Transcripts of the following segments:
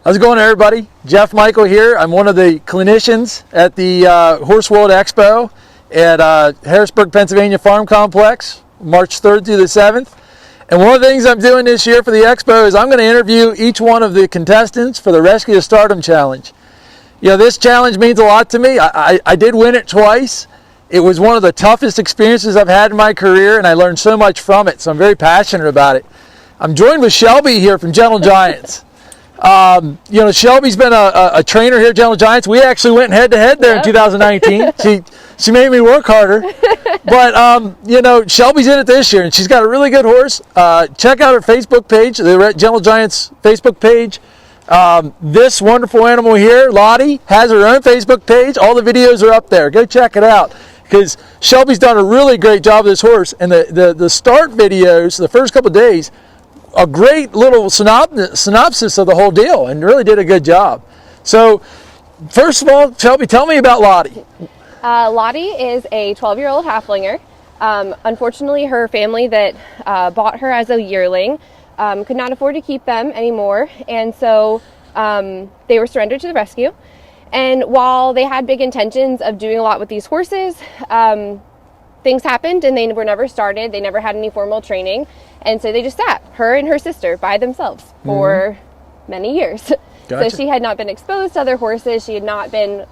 How's it going, everybody? Jeff Michael here. I'm one of the clinicians at the Horse World Expo at Harrisburg, Pennsylvania Farm Complex, March 3rd through the 7th. And one of the things I'm doing this year for the Expo is I'm going to interview each one of the contestants for the Rescued To Stardom Challenge. You know, this challenge means a lot to me. I did win it twice. It was one of the toughest experiences I've had in my career, and I learned so much from it, so I'm very passionate about it. I'm joined with Shelby here from Gentle Giants. You know, Shelby's been a trainer here at Gentle Giants. We actually went head-to-head there in 2019. She made me work harder. But, you know, Shelby's in it this year, and she's got a really good horse. Check out her Facebook page, the Gentle Giants Facebook page. This wonderful animal here, Lottie, has her own Facebook page. All the videos are up there. Go check it out, because Shelby's done a really great job with this horse. And the start videos, the first couple of days, a great little synopsis of the whole deal, and really did a good job. So, first of all, Shelby, tell me about Lottie. Lottie is a 12-year-old halflinger. Unfortunately, her family that bought her as a yearling could not afford to keep them anymore, and so they were surrendered to the rescue. And while they had big intentions of doing a lot with these horses, things happened and they were never started. They never had any formal training, and so they just sat, her and her sister, by themselves for many years. Gotcha. So she had not been exposed to other horses. She had not been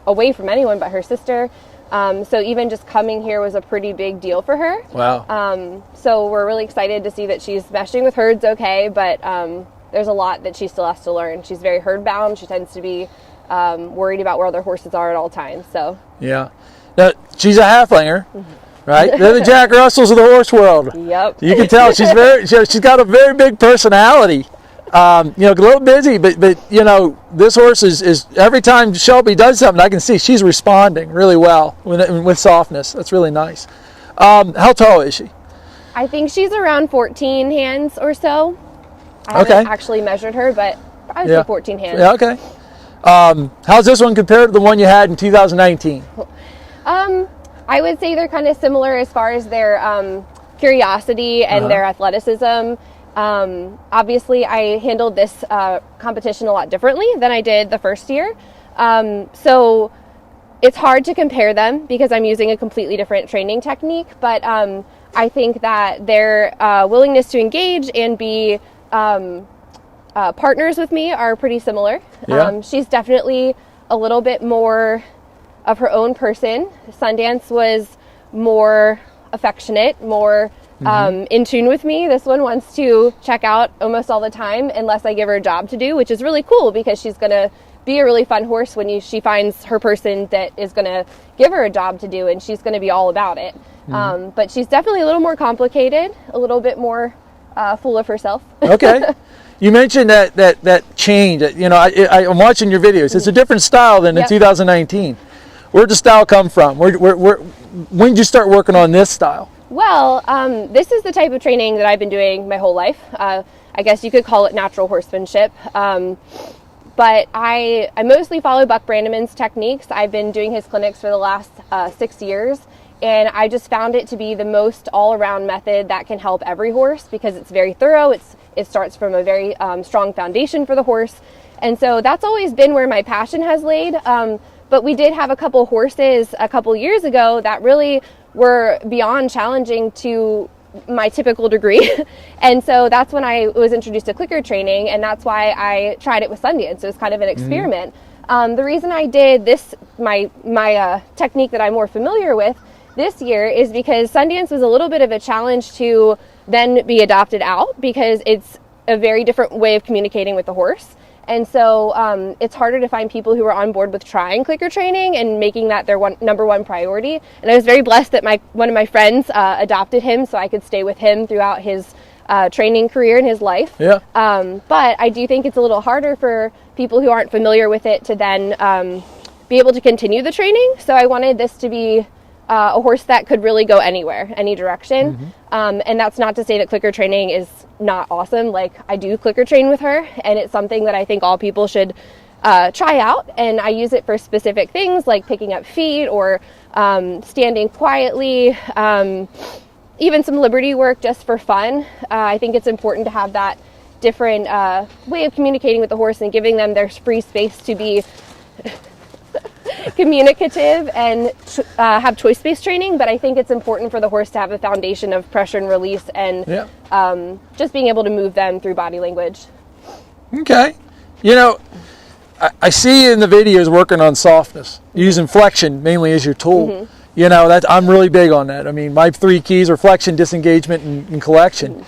away from anyone but her sister. So even just coming here was a pretty big deal for her. Wow. So we're really excited to see that she's meshing with herds okay, but there's a lot that she still has to learn. She's very herd bound. She tends to be worried about where other horses are at all times. So yeah. Now, she's a halflinger, right? They're the Jack Russells of the horse world. Yep. You can tell she's got a very big personality. You know, a little busy, but you know, this horse is every time Shelby does something, I can see she's responding really well with softness. That's really nice. How tall is she? I think she's around 14 hands or so. I haven't actually measured her, but I would say 14 hands. Yeah, okay. How's this one compared to the one you had in 2019? I would say they're kind of similar as far as their curiosity and their athleticism. Obviously, I handled this competition a lot differently than I did the first year. So it's hard to compare them because I'm using a completely different training technique. But I think that their willingness to engage and be partners with me are pretty similar. Yeah. She's definitely a little bit more of her own person. Sundance was more affectionate, more in tune with me. This one wants to check out almost all the time unless I give her a job to do, which is really cool because she's going to be a really fun horse when she finds her person that is going to give her a job to do, and she's going to be all about it. But she's definitely a little more complicated, a little bit more full of herself. Okay. You mentioned that change. You know, I'm watching your videos. It's a different style than in 2019. Where'd the style come from? When did you start working on this style? Well, this is the type of training that I've been doing my whole life. I guess you could call it natural horsemanship. But I mostly follow Buck Brandeman's techniques. I've been doing his clinics for the last 6 years, and I just found it to be the most all-around method that can help every horse because it's very thorough. It starts from a very strong foundation for the horse. And so that's always been where my passion has laid. But we did have a couple horses a couple years ago that really were beyond challenging to my typical degree. And so that's when I was introduced to clicker training, and that's why I tried it with Sundance. It was kind of an experiment. The reason I did this, my technique that I'm more familiar with this year, is because Sundance was a little bit of a challenge to then be adopted out because it's a very different way of communicating with the horse. And so it's harder to find people who are on board with trying clicker training and making that their number one priority. And I was very blessed that one of my friends adopted him so I could stay with him throughout his training career and his life. Yeah. But I do think it's a little harder for people who aren't familiar with it to then be able to continue the training. So I wanted this to be a horse that could really go anywhere, any direction. And that's not to say that clicker training is not awesome. Like, I do clicker train with her, and it's something that I think all people should try out. And I use it for specific things like picking up feet or standing quietly, even some liberty work just for fun. I think it's important to have that different way of communicating with the horse and giving them their free space to be communicative and have choice-based training. But I think it's important for the horse to have a foundation of pressure and release and just being able to move them through body language. Okay. You know, I see you in the videos working on softness, using flexion mainly as your tool. You know, I'm really big on that. I mean, my 3 keys are flexion, disengagement, and collection.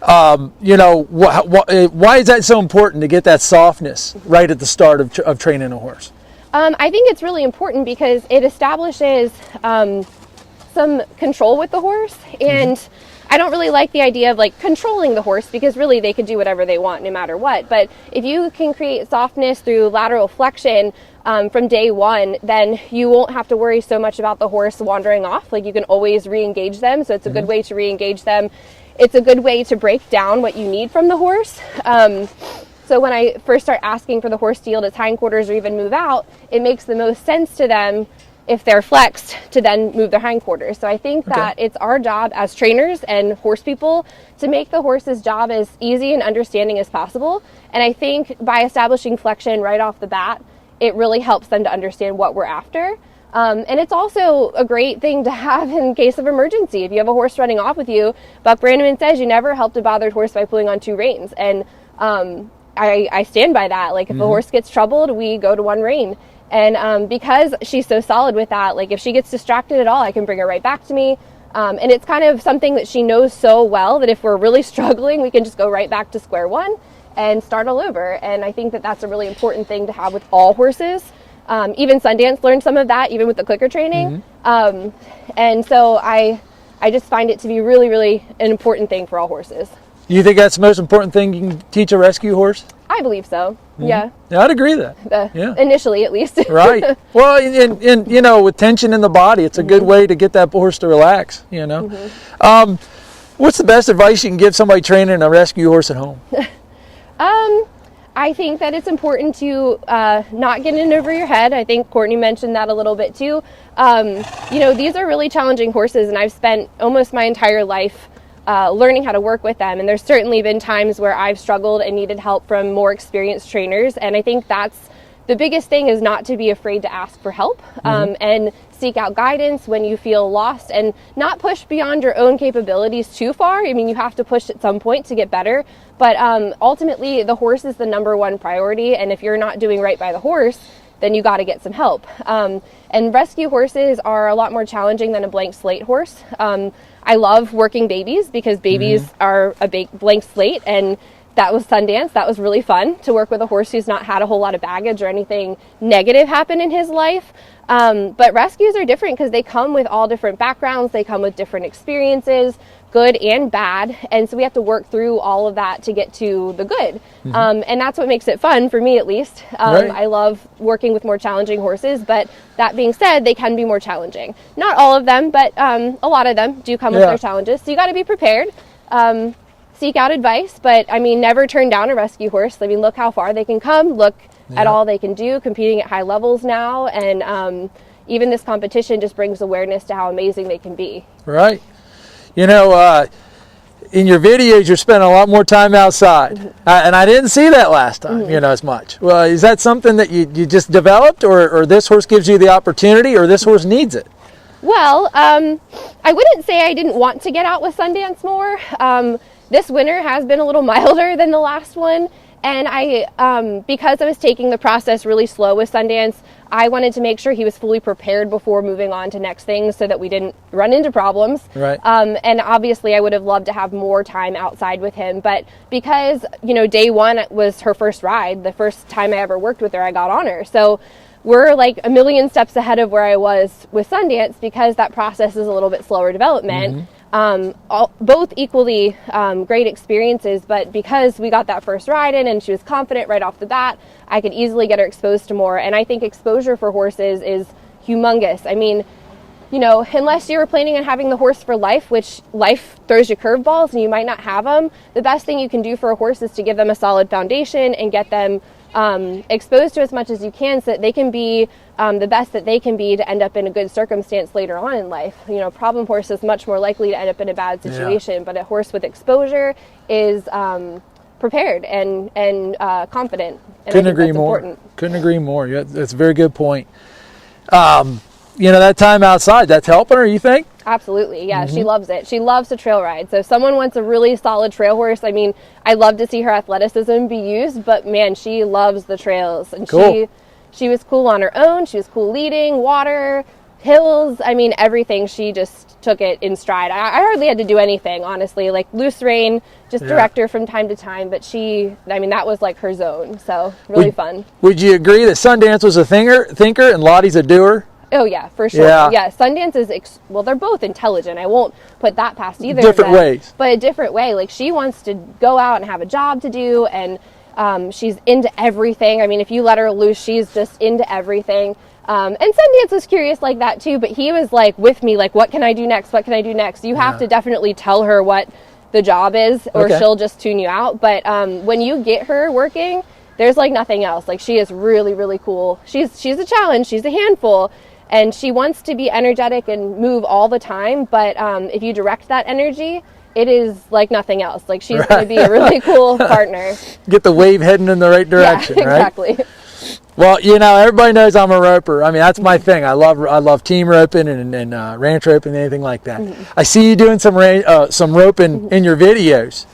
You know, why is that so important to get that softness right at the start of training a horse? I think it's really important because it establishes some control with the horse, and I don't really like the idea of like controlling the horse, because really they could do whatever they want no matter what. But if you can create softness through lateral flexion from day one, then you won't have to worry so much about the horse wandering off. Like, you can always re-engage them, so it's a good way to re-engage them. It's a good way to break down what you need from the horse. So when I first start asking for the horse to yield its hindquarters or even move out, it makes the most sense to them, if they're flexed, to then move their hindquarters. So I think that it's our job as trainers and horse people to make the horse's job as easy and understanding as possible. And I think by establishing flexion right off the bat, it really helps them to understand what we're after. And it's also a great thing to have in case of emergency. If you have a horse running off with you, Buck Brannaman says you never helped a bothered horse by pulling on 2 reins. And I stand by that. Like, if a horse gets troubled, we go to 1 rein. And because she's so solid with that, like, if she gets distracted at all, I can bring her right back to me. And it's kind of something that she knows so well that if we're really struggling, we can just go right back to square one and start all over. And I think that that's a really important thing to have with all horses. Even Sundance learned some of that, even with the clicker training. And so I just find it to be really, really an important thing for all horses. You think that's the most important thing you can teach a rescue horse? I believe so. Yeah, I'd agree with that. Initially, at least. Right. Well, and you know, with tension in the body, it's a good way to get that horse to relax, you know. What's the best advice you can give somebody training a rescue horse at home? I think that it's important to not get in over your head. I think Courtney mentioned that a little bit too. You know, these are really challenging horses, and I've spent almost my entire life learning how to work with them. And there's certainly been times where I've struggled and needed help from more experienced trainers. And I think that's the biggest thing, is not to be afraid to ask for help and seek out guidance when you feel lost, and not push beyond your own capabilities too far. I mean, you have to push at some point to get better, but ultimately the horse is the #1 priority. And if you're not doing right by the horse, then you got to get some help. And rescue horses are a lot more challenging than a blank slate horse. I love working babies, because babies are a blank slate, and that was Sundance. That was really fun to work with a horse who's not had a whole lot of baggage or anything negative happen in his life. But rescues are different because they come with all different backgrounds. They come with different experiences, good and bad. And so we have to work through all of that to get to the good. And that's what makes it fun, for me at least. I love working with more challenging horses, but that being said, they can be more challenging. Not all of them, but a lot of them do come with their challenges. So you got to be prepared. Seek out advice, but I mean, never turn down a rescue horse. I mean, look how far they can come. Look at all they can do, competing at high levels now. And even this competition just brings awareness to how amazing they can be. Right. You know, in your videos, you're spending a lot more time outside. And I didn't see that last time, you know, as much. Well, is that something that you just developed, or this horse gives you the opportunity, or this horse needs it? Well, I wouldn't say I didn't want to get out with Sundance more. This winter has been a little milder than the last one. And because I was taking the process really slow with Sundance, I wanted to make sure he was fully prepared before moving on to next things, so that we didn't run into problems. Right. And obviously I would have loved to have more time outside with him, but because, you know, day one was her first ride, the first time I ever worked with her, I got on her. So we're like a million steps ahead of where I was with Sundance, because that process is a little bit slower development. Both equally great experiences, but because we got that first ride in and she was confident right off the bat, I could easily get her exposed to more. And I think exposure for horses is humongous. I mean, you know, unless you're planning on having the horse for life, which life throws you curveballs and you might not have them, the best thing you can do for a horse is to give them a solid foundation and get them exposed to as much as you can, so that they can be the best that they can be to end up in a good circumstance later on in life. You know, problem horse is much more likely to end up in a bad situation, but a horse with exposure is prepared and confident. And Couldn't agree more. Important. Couldn't agree more. Yeah, that's a very good point. That time outside, that's helping her, you think? Absolutely, yeah. She loves it. She loves to trail ride. So if someone wants a really solid trail horse, I mean, I love to see her athleticism be used, but man, she loves the trails. And cool. She was cool on her own. She was cool leading, water, hills. I mean, everything. She just took it in stride. I hardly had to do anything, honestly. Like loose rein, just direct her from time to time. But that was like her zone. So really fun. Would you agree that Sundance was a thinker and Lottie's a doer? Oh, yeah, for sure. Yeah, Sundance is, they're both intelligent. I won't put that past either. Different ways. But a different way. Like, she wants to go out and have a job to do, and she's into everything. I mean, if you let her loose, she's just into everything. And Sundance was curious like that, too, but he was, like, with me, like, what can I do next? What can I do next? You have to definitely tell her what the job is, or she'll just tune you out. But when you get her working, there's, like, nothing else. Like, she is really, really cool. She's a challenge. She's a handful. And she wants to be energetic and move all the time, but if you direct that energy, it is like nothing else. Like she's going to be a really cool partner. Get the wave heading in the right direction, right? Exactly. Well, everybody knows I'm a roper. I mean, that's my thing. I love team roping and ranch roping and anything like that. I see you doing some roping in your videos.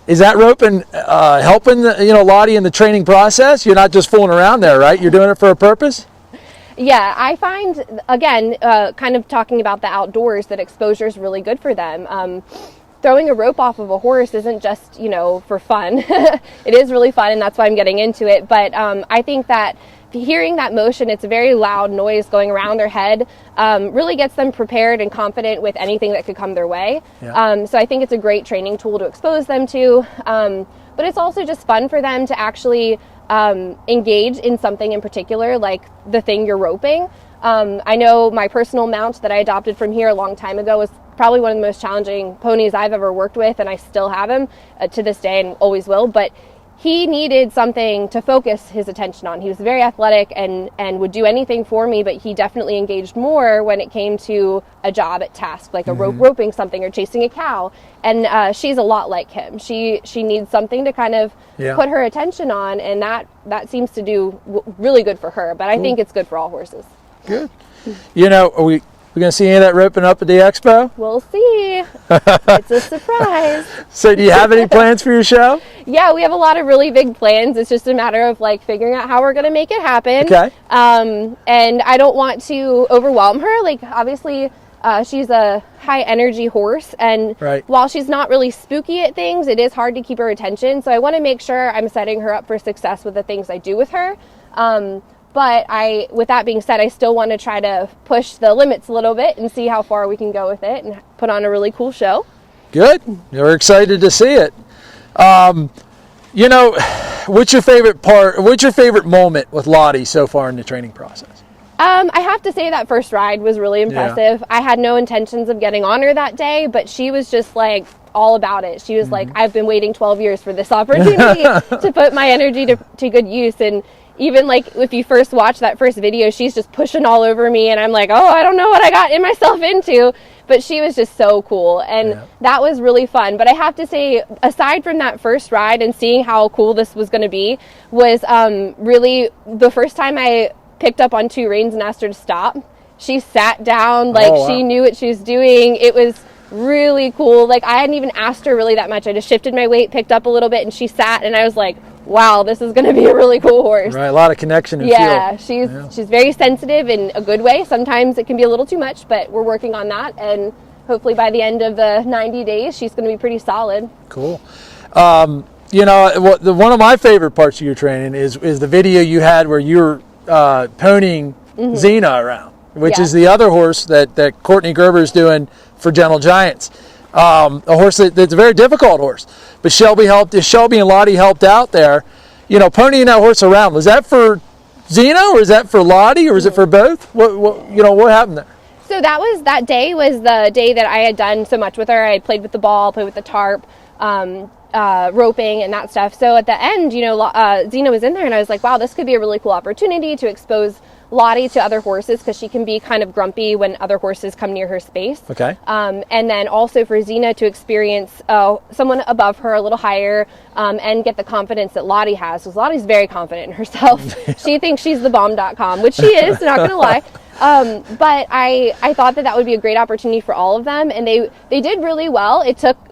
Is that roping helping Lottie in the training process? You're not just fooling around there, right? You're doing it for a purpose? Yeah, I find, again, kind of talking about the outdoors, that exposure is really good for them. Throwing a rope off of a horse isn't just, for fun. It is really fun, and that's why I'm getting into it. But I think that hearing that motion, it's a very loud noise going around their head, really gets them prepared and confident with anything that could come their way. Yeah. So I think it's a great training tool to expose them to. But it's also just fun for them to actually engage in something in particular, like the thing you're roping. I know my personal mount that I adopted from here a long time ago was probably one of the most challenging ponies I've ever worked with, and I still have him to this day and always will. But he needed something to focus his attention on. He was very athletic and would do anything for me, but he definitely engaged more when it came to a job at task, like a roping something or chasing a cow. And she's a lot like him. She needs something to kind of put her attention on, and that seems to do really good for her. But I think it's good for all horses. Good. Are we going to see any of that roping up at the expo? We'll see. It's a surprise. So do you have any plans for your show? Yeah, we have a lot of really big plans. It's just a matter of figuring out how we're going to make it happen. Okay. And I don't want to overwhelm her. Like, obviously, she's a high energy horse, and while she's not really spooky at things, it is hard to keep her attention. So I want to make sure I'm setting her up for success with the things I do with her. But with that being said, I still want to try to push the limits a little bit and see how far we can go with it and put on a really cool show. Good. We're excited to see it. What's your favorite part? What's your favorite moment with Lottie so far in the training process? I have to say that first ride was really impressive. Yeah. I had no intentions of getting on her that day, but she was just all about it. She was like, I've been waiting 12 years for this opportunity to put my energy to good use. And even if you first watch that first video, she's just pushing all over me, and I'm like, oh, I don't know what I got myself into. But she was just so cool, and that was really fun. But I have to say, aside from that first ride and seeing how cool this was going to be, was really the first time I picked up on two reins and asked her to stop. She sat down, she knew what she was doing. It was really cool. I hadn't even asked her really that much. I just shifted my weight, picked up a little bit, and she sat, and I was like, wow, this is going to be a really cool horse. Right, a lot of connection and feel. She's very sensitive in a good way. Sometimes it can be a little too much, but we're working on that, and hopefully by the end of the 90 days, she's going to be pretty solid. Cool. One of my favorite parts of your training is the video you had where you were ponying Xena around, which is the other horse that Courtney Gerber's doing for Gentle Giants. A horse that's a very difficult horse, but Shelby and Lottie helped out there, ponying that horse around. Was that for Xena, or is that for Lottie, or is it for both? What happened there? So that day was the day that I had done so much with her. I had played with the ball, played with the tarp, roping and that stuff. So at the end, Xena was in there, and I was like, wow, this could be a really cool opportunity to expose Lottie to other horses because she can be kind of grumpy when other horses come near her space. Okay. And then also for Xena to experience someone above her, a little higher, and get the confidence that Lottie has, because Lottie's very confident in herself. She thinks she's the bomb.com, which she is, not going to lie. But I thought that would be a great opportunity for all of them, and they did really well.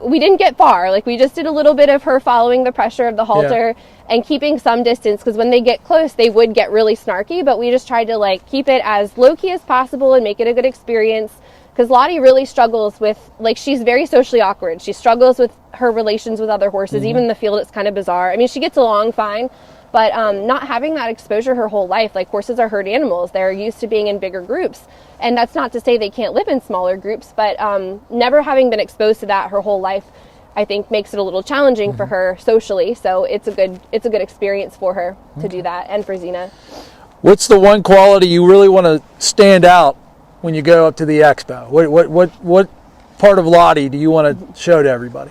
We didn't get far. Like, we just did a little bit of her following the pressure of the halter and keeping some distance, because when they get close, they would get really snarky, but we just tried to like keep it as low-key as possible and make it a good experience, because Lottie really struggles with, like, she's very socially awkward. She struggles with her relations with other horses. Even in the field, it's kind of bizarre. I mean, she gets along fine, but not having that exposure her whole life, like, horses are herd animals. They're used to being in bigger groups. And that's not to say they can't live in smaller groups, but never having been exposed to that her whole life, I think, makes it a little challenging for her socially. So it's a good experience for her to do that, and for Xena. What's the one quality you really want to stand out when you go up to the expo? What part of Lottie do you want to show to everybody?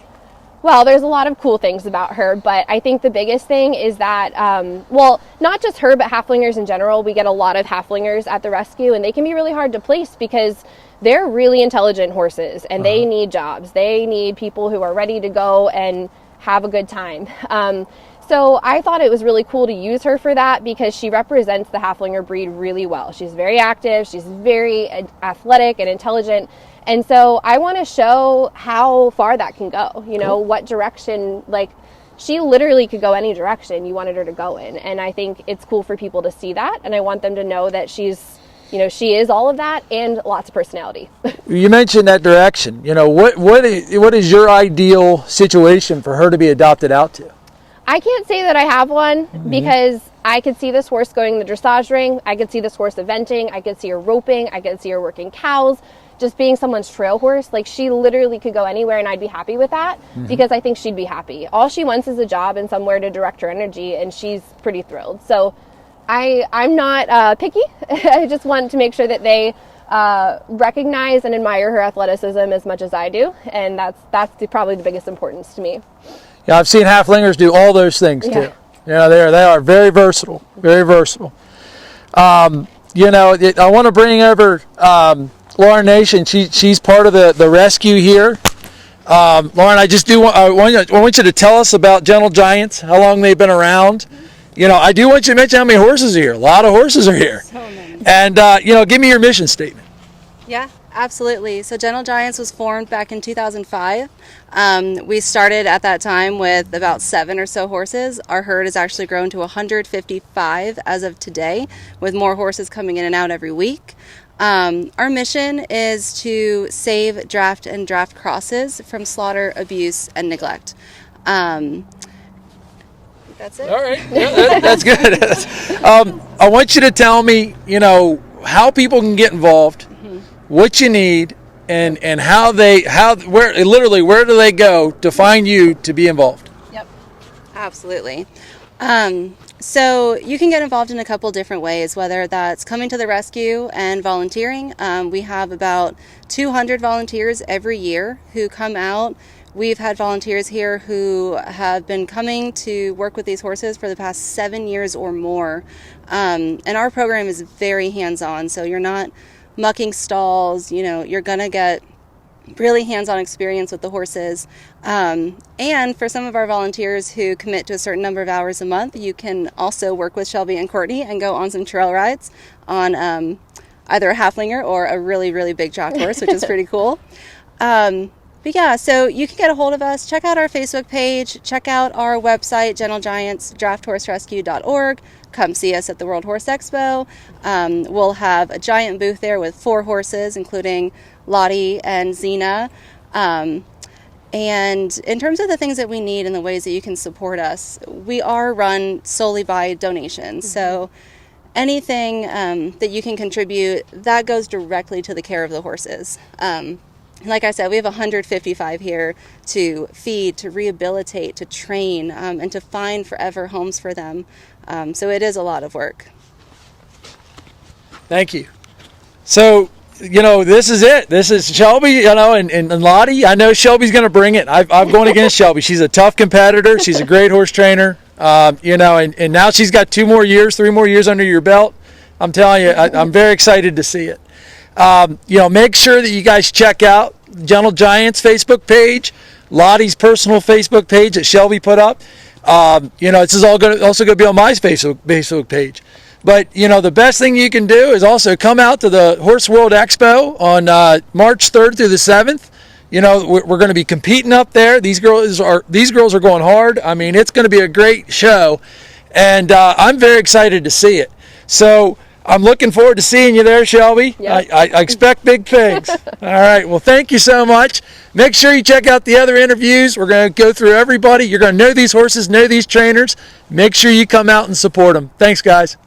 Well, there's a lot of cool things about her, but I think the biggest thing is that, not just her, but halflingers in general. We get a lot of halflingers at the rescue, and they can be really hard to place because they're really intelligent horses, and they need jobs. They need people who are ready to go and have a good time. So I thought it was really cool to use her for that, because she represents the halflinger breed really well. She's very active, she's very athletic and intelligent. And so I want to show how far that can go, what direction, like, she literally could go any direction you wanted her to go in. And I think it's cool for people to see that. And I want them to know that she is all of that and lots of personality. You mentioned that direction. What is your ideal situation for her to be adopted out to? I can't say that I have one, because I could see this horse going in the dressage ring. I could see this horse eventing. I could see her roping. I could see her working cows. Just being someone's trail horse, like, she literally could go anywhere, and I'd be happy with that, because I think she'd be happy. All she wants is a job and somewhere to direct her energy, and she's pretty thrilled. So I'm not picky. I just want to make sure that they recognize and admire her athleticism as much as I do, and that's probably the biggest importance to me. Yeah, I've seen halflingers do all those things too. Yeah, they are very versatile, very versatile. I want to bring over Lauren Nation. She's part of the rescue here. Lauren, I want you to tell us about Gentle Giants, how long they've been around. I do want you to mention how many horses are here. A lot of horses are here. So many. And give me your mission statement. Yeah, absolutely. So Gentle Giants was formed back in 2005. We started at that time with about 7 or so horses. Our herd has actually grown to 155 as of today, with more horses coming in and out every week. Our mission is to save draft and draft crosses from slaughter, abuse, and neglect. That's it. All right, that's good. I want you to tell me, how people can get involved, what you need, and where do they go to find you to be involved? Yep, absolutely. So you can get involved in a couple different ways, whether that's coming to the rescue and volunteering. We have about 200 volunteers every year who come out. We've had volunteers here who have been coming to work with these horses for the past 7 years or more. And our program is very hands-on, so you're not mucking stalls. You're going to get really hands-on experience with the horses. And for some of our volunteers who commit to a certain number of hours a month, you can also work with Shelby and Courtney and go on some trail rides on either a halflinger or a really, really big draft horse, which is pretty cool. But yeah, so you can get a hold of us. Check out our Facebook page. Check out our website, gentlegiantsdrafthorserescue.org. Come see us at the World Horse Expo. We'll have a giant booth there with 4 horses, including Lottie and Xena. And in terms of the things that we need and the ways that you can support us, we are run solely by donations. So anything that you can contribute, that goes directly to the care of the horses. Like I said, we have 155 here to feed, to rehabilitate, to train, and to find forever homes for them. So it is a lot of work. Thank you. So, this is it. This is Shelby, and Lottie. I know Shelby's going to bring it. I'm going against Shelby. She's a tough competitor. She's a great horse trainer. And now she's got 3 more years under your belt I'm telling you, I'm very excited to see it. Make sure that you guys check out Gentle Giant's Facebook page, Lottie's personal Facebook page that Shelby put up. This is also going to be on my Facebook page. But, the best thing you can do is also come out to the Horse World Expo on March 3rd through the 7th. We're going to be competing up there. These girls are going hard. I mean, it's going to be a great show. And I'm very excited to see it. So I'm looking forward to seeing you there, Shelby. Yep. I expect big things. All right. Well, thank you so much. Make sure you check out the other interviews. We're going to go through everybody. You're going to know these horses, know these trainers. Make sure you come out and support them. Thanks, guys.